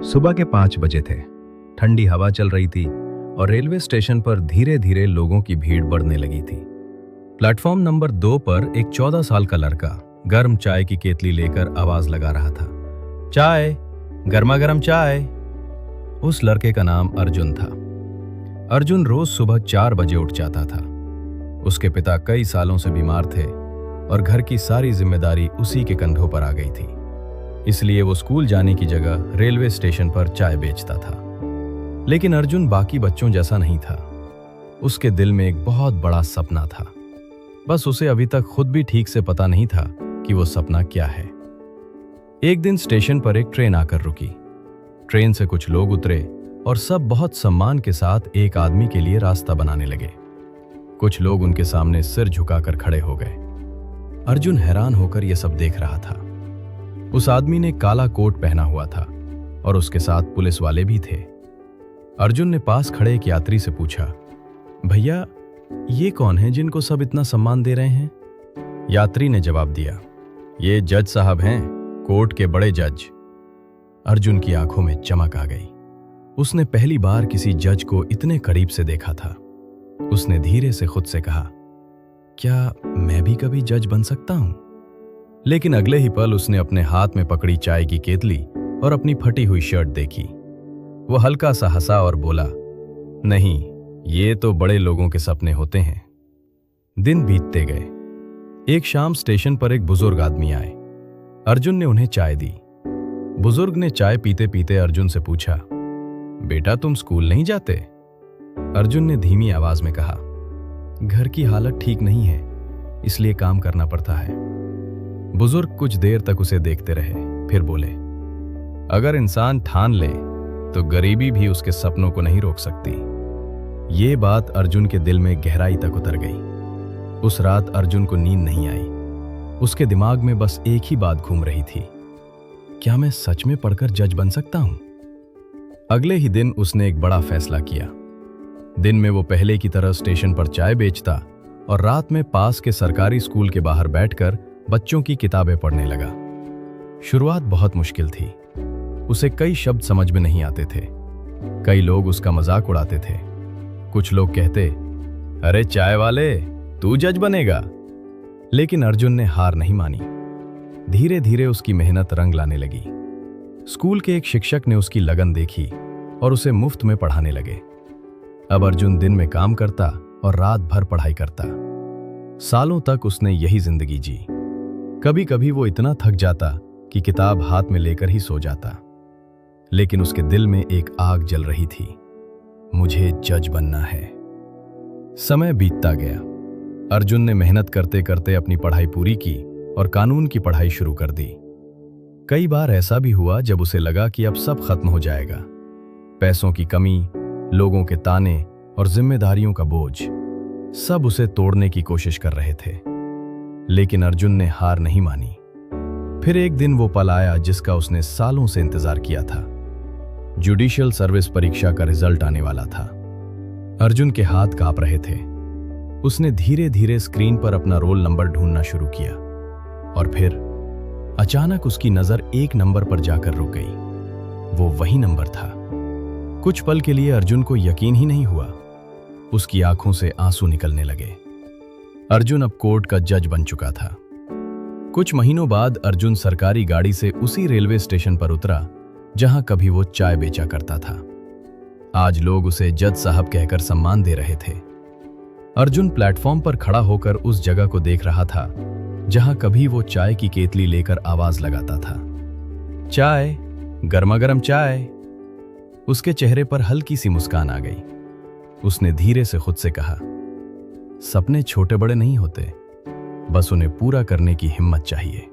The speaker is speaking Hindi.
सुबह के 5 बजे थे। ठंडी हवा चल रही थी और रेलवे स्टेशन पर धीरे धीरे लोगों की भीड़ बढ़ने लगी थी। प्लेटफॉर्म नंबर 2 पर एक 14 साल का लड़का गर्म चाय की केतली लेकर आवाज लगा रहा था, चाय, गर्मा गर्म चाय। उस लड़के का नाम अर्जुन था। अर्जुन रोज सुबह 4 बजे उठ जाता था। उसके पिता कई सालों से बीमार थे और घर की सारी जिम्मेदारी उसी के कंधों पर आ गई थी। इसलिए वो स्कूल जाने की जगह रेलवे स्टेशन पर चाय बेचता था। लेकिन अर्जुन बाकी बच्चों जैसा नहीं था। उसके दिल में एक बहुत बड़ा सपना था। बस उसे अभी तक खुद भी ठीक से पता नहीं था कि वो सपना क्या है। एक दिन स्टेशन पर एक ट्रेन आकर रुकी। ट्रेन से कुछ लोग उतरे और सब बहुत सम्मान के साथ एक आदमी के लिए रास्ता बनाने लगे। कुछ लोग उनके सामने सिर झुकाकर खड़े हो गए। अर्जुन हैरान होकर यह सब देख रहा था। उस आदमी ने काला कोट पहना हुआ था और उसके साथ पुलिस वाले भी थे। अर्जुन ने पास खड़े एक यात्री से पूछा, भैया, ये कौन है जिनको सब इतना सम्मान दे रहे हैं? यात्री ने जवाब दिया, ये जज साहब हैं, कोर्ट के बड़े जज। अर्जुन की आंखों में चमक आ गई। उसने पहली बार किसी जज को इतने करीब से देखा था। उसने धीरे से खुद से कहा, क्या मैं भी कभी जज बन सकता हूं? लेकिन अगले ही पल उसने अपने हाथ में पकड़ी चाय की केतली और अपनी फटी हुई शर्ट देखी। वो हल्का सा हंसा और बोला, नहीं, ये तो बड़े लोगों के सपने होते हैं। दिन बीतते गए। एक शाम स्टेशन पर एक बुजुर्ग आदमी आए। अर्जुन ने उन्हें चाय दी। बुजुर्ग ने चाय पीते पीते अर्जुन से पूछा, बेटा, तुम स्कूल नहीं जाते? अर्जुन ने धीमी आवाज में कहा, घर की हालत ठीक नहीं है, इसलिए काम करना पड़ता है। बुजुर्ग कुछ देर तक उसे देखते रहे, फिर बोले, अगर इंसान ठान ले तो गरीबी भी उसके सपनों को नहीं रोक सकती। ये बात अर्जुन के दिल में गहराई तक उतर गई। उस रात अर्जुन को नींद नहीं आई। उसके दिमाग में बस एक ही बात घूम रही थी, क्या मैं सच में पढ़कर जज बन सकता हूं? अगले ही दिन उसने एक बड़ा फैसला किया। दिन में वो पहले की तरह स्टेशन पर चाय बेचता और रात में पास के सरकारी स्कूल के बाहर बैठकर बच्चों की किताबें पढ़ने लगा। शुरुआत बहुत मुश्किल थी। उसे कई शब्द समझ में नहीं आते थे। कई लोग उसका मजाक उड़ाते थे। कुछ लोग कहते, अरे चाय वाले, तू जज बनेगा। लेकिन अर्जुन ने हार नहीं मानी। धीरे धीरे उसकी मेहनत रंग लाने लगी। स्कूल के एक शिक्षक ने उसकी लगन देखी और उसे मुफ्त में पढ़ाने लगे। अब अर्जुन दिन में काम करता और रात भर पढ़ाई करता। सालों तक उसने यही जिंदगी जी। कभी कभी वो इतना थक जाता कि किताब हाथ में लेकर ही सो जाता। लेकिन उसके दिल में एक आग जल रही थी, मुझे जज बनना है। समय बीतता गया। अर्जुन ने मेहनत करते करते अपनी पढ़ाई पूरी की और कानून की पढ़ाई शुरू कर दी। कई बार ऐसा भी हुआ जब उसे लगा कि अब सब खत्म हो जाएगा। पैसों की कमी, लोगों के ताने और जिम्मेदारियों का बोझ सब उसे तोड़ने की कोशिश कर रहे थे। लेकिन अर्जुन ने हार नहीं मानी। फिर एक दिन वो पल आया जिसका उसने सालों से इंतजार किया था। जुडिशियल सर्विस परीक्षा का रिजल्ट आने वाला था। अर्जुन के हाथ कांप रहे थे। उसने धीरे धीरे स्क्रीन पर अपना रोल नंबर ढूंढना शुरू किया और फिर अचानक उसकी नजर एक नंबर पर जाकर रुक गई। वो वही नंबर था। कुछ पल के लिए अर्जुन को यकीन ही नहीं हुआ। उसकी आंखों से आंसू निकलने लगे। अर्जुन अब कोर्ट का जज बन चुका था। कुछ महीनों बाद अर्जुन सरकारी गाड़ी से उसी रेलवे स्टेशन पर उतरा जहां कभी वो चाय बेचा करता था। आज लोग उसे जज साहब कहकर सम्मान दे रहे थे। अर्जुन प्लेटफॉर्म पर खड़ा होकर उस जगह को देख रहा था जहां कभी वो चाय की केतली लेकर आवाज लगाता था, चाय, गर्मा गर्म चाय। उसके चेहरे पर हल्की सी मुस्कान आ गई। उसने धीरे से खुद से कहा, सपने छोटे बड़े नहीं होते, बस उन्हें पूरा करने की हिम्मत चाहिए।